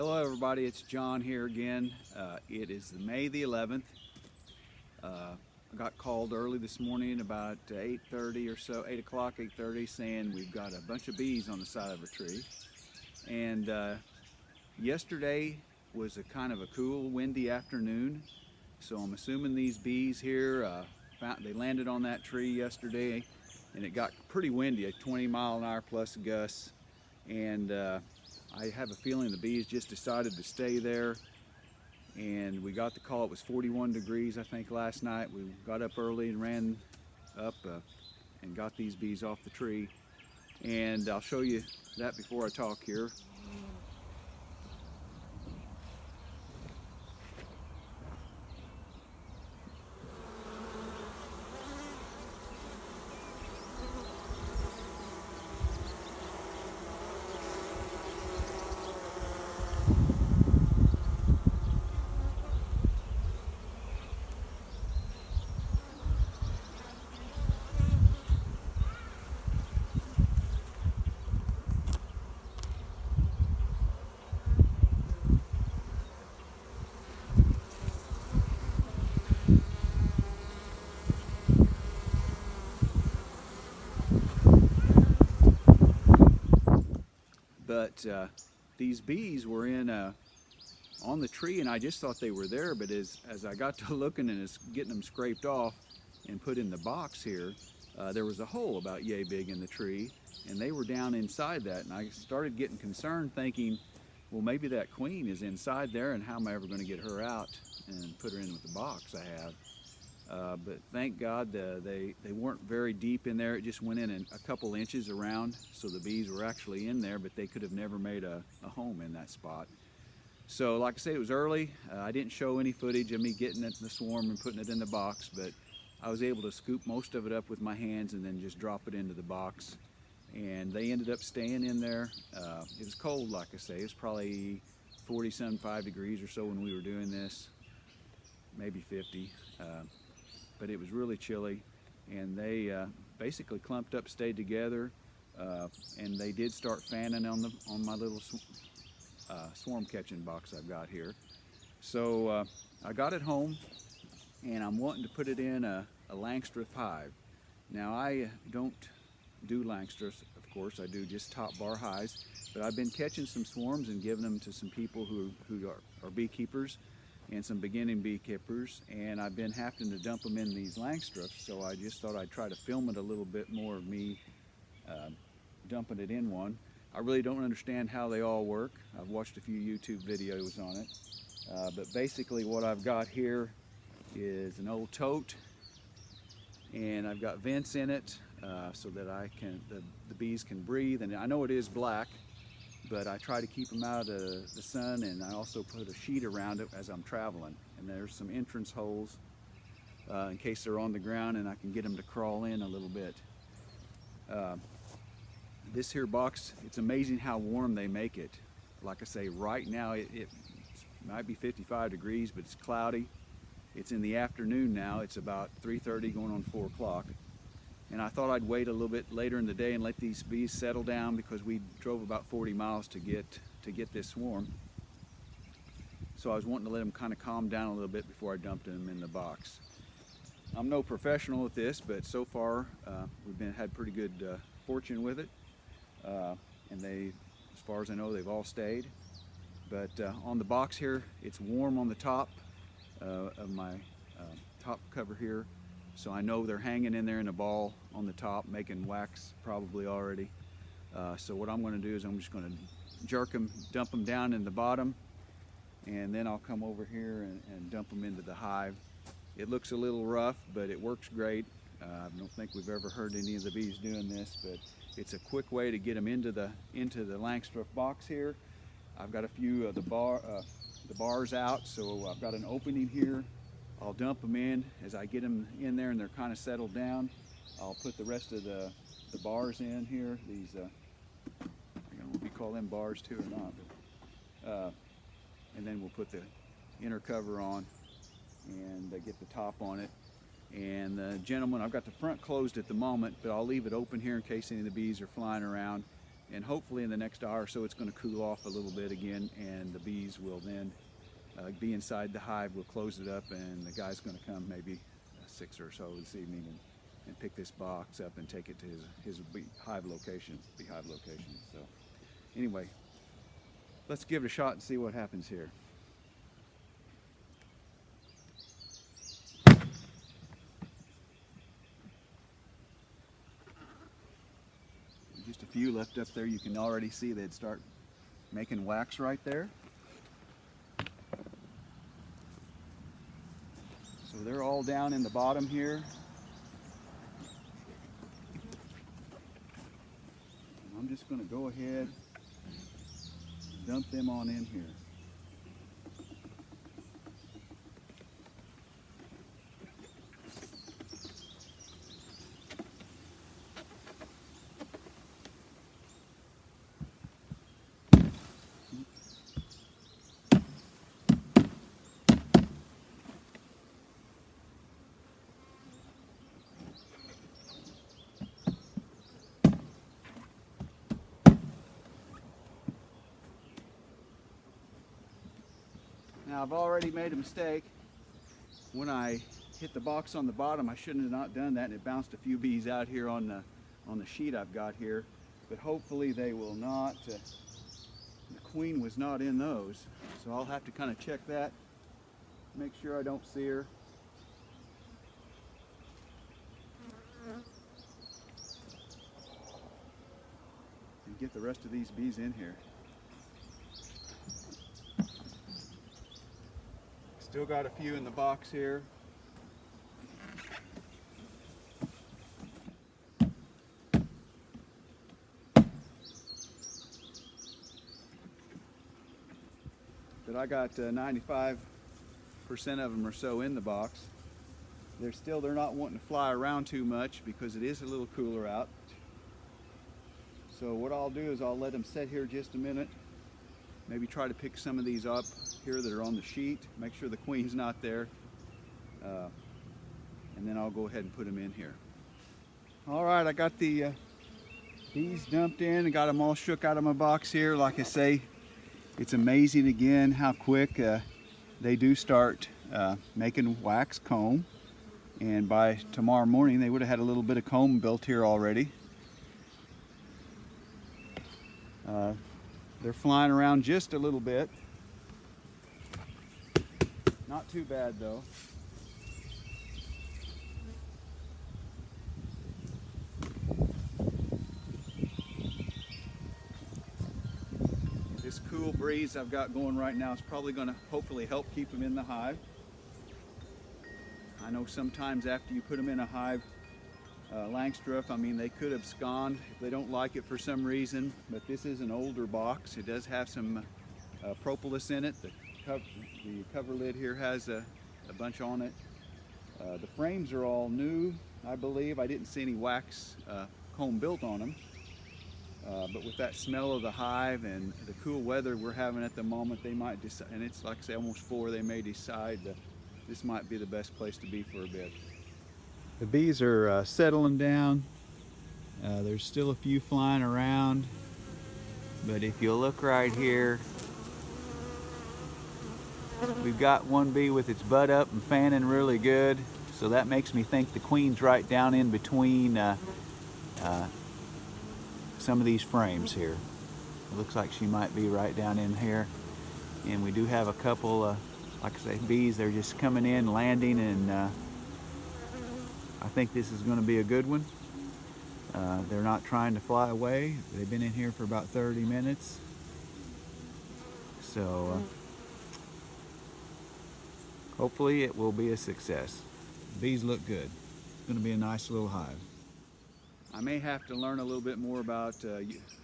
Hello everybody, it's John here again. It is May the 11th. I got called early this morning about 8:30 or so, 8 o'clock, 8:30, saying we've got a bunch of bees on the side of a tree. And yesterday was a kind of a cool, windy afternoon. So I'm assuming these bees here, they landed on that tree yesterday and it got pretty windy, a 20-mile-an-hour plus gusts. And I have a feeling the bees just decided to stay there, and we got the call. It was 41 degrees I think last night. We got up early and ran up and got these bees off the tree, and I'll show you that before I talk here. But these bees were on the tree, and I just thought they were there. But as I got to looking and getting them scraped off and put in the box here, there was a hole about yay big in the tree, and they were down inside that. And I started getting concerned, thinking, well, maybe that queen is inside there, and how am I ever going to get her out and put her in with the box I have? But thank God they weren't very deep in there. It just went in a couple inches around, so the bees were actually in there, but they could have never made a home in that spot. So like I say, it was early. I didn't show any footage of me getting it in the swarm and putting it in the box, but I was able to scoop most of it up with my hands and then just drop it into the box. And they ended up staying in there. It was cold, like I say. It was probably 40-some-5 degrees or so when we were doing this, maybe 50. But it was really chilly, and they basically clumped up, stayed together, and they did start fanning on my little swarm catching box I've got here. So I got it home, and I'm wanting to put it in a Langstroth hive. Now I don't do Langstroth, of course. I do just top bar hives, but I've been catching some swarms and giving them to some people who are beekeepers and some beginning beekeepers, and I've been having to dump them in these Langstroths, so I just thought I'd try to film it a little bit more of me dumping it in one. I really don't understand how they all work. I've watched a few YouTube videos on it, but basically what I've got here is an old tote, and I've got vents in it so that the bees can breathe. And I know it is black, but I try to keep them out of the sun, and I also put a sheet around it as I'm traveling. And there's some entrance holes in case they're on the ground, and I can get them to crawl in a little bit. This here box, it's amazing how warm they make it. Like I say, right now it might be 55 degrees, but it's cloudy. It's in the afternoon now. It's about 3:30 going on 4 o'clock. And I thought I'd wait a little bit later in the day and let these bees settle down, because we drove about 40 miles to get this swarm. So I was wanting to let them kind of calm down a little bit before I dumped them in the box. I'm no professional at this, but so far we've had pretty good fortune with it. And as far as I know, they've all stayed. But on the box here, it's warm on the top of my top cover here. So I know they're hanging in there in a ball on the top, making wax probably already. So what I'm going to do is I'm just going to jerk them, dump them down in the bottom, and then I'll come over here and dump them into the hive. It looks a little rough, but it works great. I don't think we've ever heard any of the bees doing this, but it's a quick way to get them into the Langstroth box here. I've got a few of the bars out, so I've got an opening here. I'll dump them in. As I get them in there and they're kind of settled down, I'll put the rest of the bars in here. These, I don't know if you call them bars too or not, but, and then we'll put the inner cover on and get the top on it. And gentlemen, I've got the front closed at the moment, but I'll leave it open here in case any of the bees are flying around. and hopefully in the next hour or so it's going to cool off a little bit again, and the bees will then be inside the hive. We'll close it up, and the guy's going to come maybe 6 or so this evening and pick this box up and take it to his beehive location. So anyway, let's give it a shot and see what happens here. Just a few left up there. You can already see they'd start making wax right there. So they're all down in the bottom here. And I'm just going to go ahead and dump them on in here. Now I've already made a mistake. When I hit the box on the bottom, I shouldn't have not done that, and it bounced a few bees out here on the sheet I've got here. But hopefully they will not. The queen was not in those, so I'll have to kind of check that, make sure I don't see her. And get the rest of these bees in here. Still got a few in the box here. But I got 95% of them or so in the box. They're not wanting to fly around too much because it is a little cooler out. So what I'll do is I'll let them sit here just a minute. Maybe try to pick some of these up here that are on the sheet. Make sure the queen's not there. And then I'll go ahead and put them in here. All right, I got the bees dumped in and got them all shook out of my box here. Like I say, it's amazing again how quick they do start making wax comb. And by tomorrow morning, they would have had a little bit of comb built here already. They're flying around just a little bit. Not too bad though. This cool breeze I've got going right now is probably going to hopefully help keep them in the hive. I know sometimes after you put them in a hive, Langstroth, I mean, they could abscond if they don't like it for some reason, but this is an older box. It does have some propolis in it. The cover lid here has a bunch on it. The frames are all new, I believe. I didn't see any wax comb built on them. But with that smell of the hive and the cool weather we're having at the moment, they might decide, and it's like I say almost 4, they may decide that this might be the best place to be for a bit. The bees are settling down. There's still a few flying around, but if you look right here, we've got one bee with its butt up and fanning really good, so that makes me think the queen's right down in between some of these frames here. It looks like she might be right down in here, and we do have a couple, like I say, bees. They're just coming in, landing, and I think this is going to be a good one. They're not trying to fly away. They've been in here for about 30 minutes. So hopefully it will be a success. Bees look good. It's going to be a nice little hive. I may have to learn a little bit more about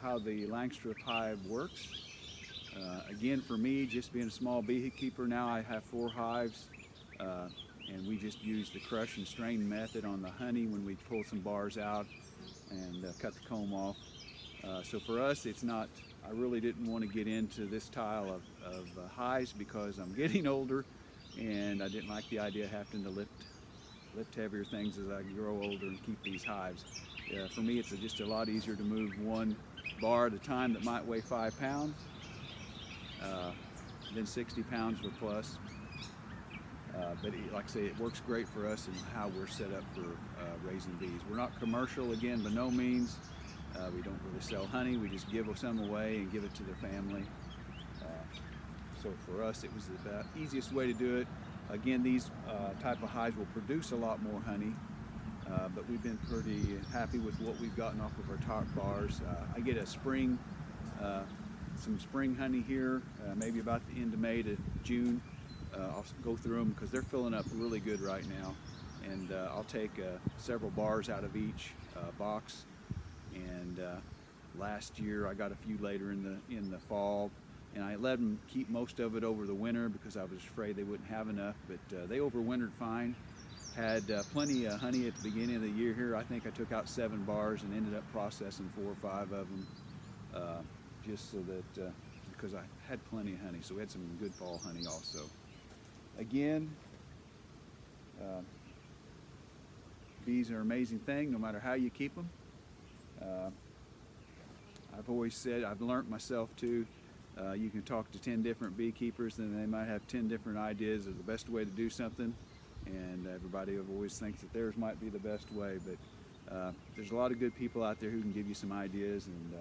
how the Langstroth hive works. Again, for me, just being a small beekeeper now, I have 4 hives. And we just use the crush and strain method on the honey when we pull some bars out and cut the comb off. So for us, it's not, I really didn't want to get into this style of hives because I'm getting older and I didn't like the idea of having to lift heavier things as I grow older and keep these hives. For me, it's just a lot easier to move one bar at a time that might weigh 5 pounds, then 60 pounds or plus. Like I say, it works great for us and how we're set up for raising bees. We're not commercial, again, by no means. We don't really sell honey. We just give some away and give it to the family. So for us, it was the easiest way to do it. Again, these type of hives will produce a lot more honey, but we've been pretty happy with what we've gotten off of our top bars. I get a some spring honey here, maybe about the end of May to June. I'll go through them because they're filling up really good right now, and I'll take several bars out of each box. And last year I got a few later in the fall, and I let them keep most of it over the winter because I was afraid they wouldn't have enough, but they overwintered fine. Had plenty of honey at the beginning of the year here. I think I took out 7 bars and ended up processing 4 or 5 of them, just so that because I had plenty of honey. So we had some good fall honey also. Again, bees are an amazing thing no matter how you keep them. I've always said, I've learned myself too, you can talk to 10 different beekeepers and they might have 10 different ideas of the best way to do something, and everybody always thinks that theirs might be the best way, but there's a lot of good people out there who can give you some ideas and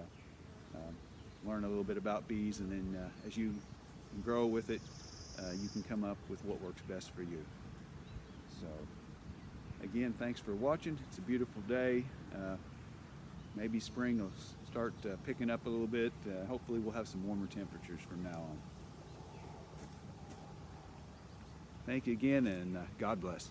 learn a little bit about bees, and then as you grow with it, you can come up with what works best for you. So again, thanks for watching. It's a beautiful day. Maybe spring will start picking up a little bit. Hopefully we'll have some warmer temperatures from now on. Thank you again, and God bless.